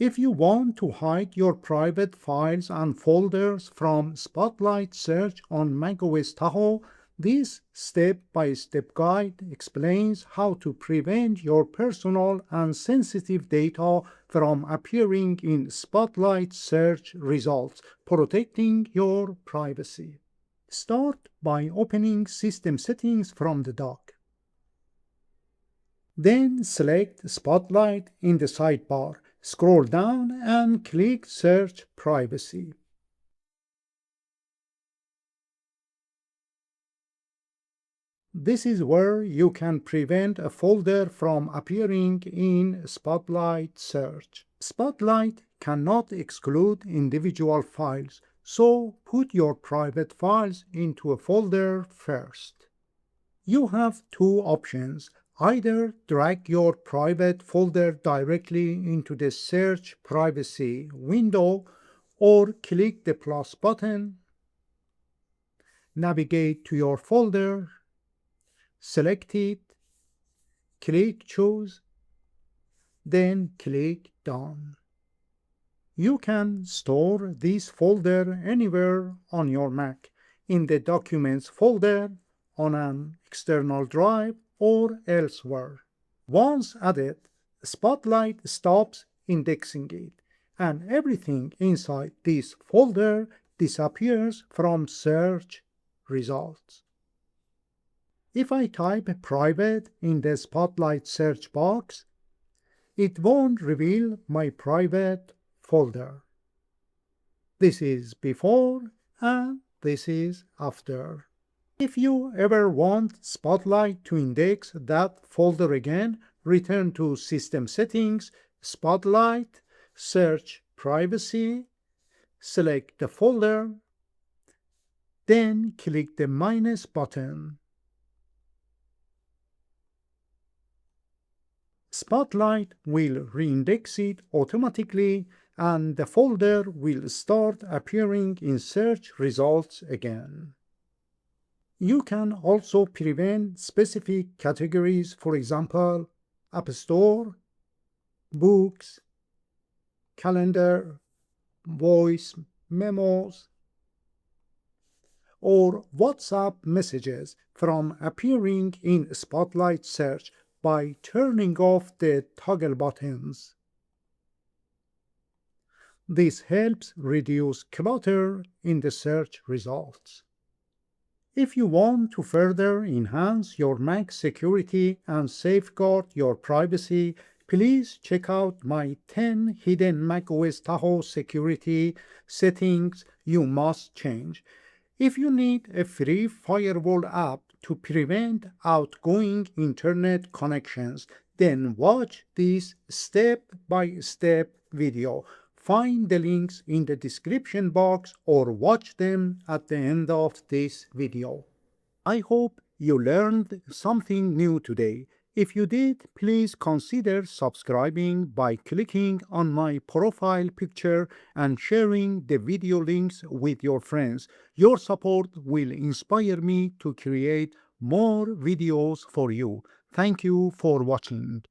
If you want to hide your private files and folders from Spotlight Search on macOS Tahoe, this step-by-step guide explains how to prevent your personal and sensitive data from appearing in Spotlight Search results, protecting your privacy. Start by opening System Settings from the dock. Then select Spotlight in the sidebar. Scroll down and click Search Privacy. This is where you can prevent a folder from appearing in Spotlight Search. Spotlight cannot exclude individual files, so put your private files into a folder first. You have two options. Either drag your private folder directly into the Search Privacy window or click the plus button, navigate to your folder, select it, click Choose, then click Done. You can store this folder anywhere on your Mac, in the Documents folder, on an external drive, or elsewhere. Once added, Spotlight stops indexing it, and everything inside this folder disappears from search results. If I type private in the Spotlight search box, it won't reveal my private folder. This is before and this is after. If you ever want Spotlight to index that folder again, return to System Settings, Spotlight, Search Privacy, select the folder, then click the minus button. Spotlight will reindex it automatically and the folder will start appearing in search results again. You can also prevent specific categories, for example, App Store, Books, Calendar, Voice, Memos, or WhatsApp messages from appearing in Spotlight Search by turning off the toggle buttons. This helps reduce clutter in the search results. If you want to further enhance your Mac security and safeguard your privacy, please check out my 10 hidden macOS Tahoe security settings you must change. If you need a free firewall app to prevent outgoing internet connections, then watch this step-by-step video. Find the links in the description box or watch them at the end of this video. I hope you learned something new today. If you did, please consider subscribing by clicking on my profile picture and sharing the video links with your friends. Your support will inspire me to create more videos for you. Thank you for watching.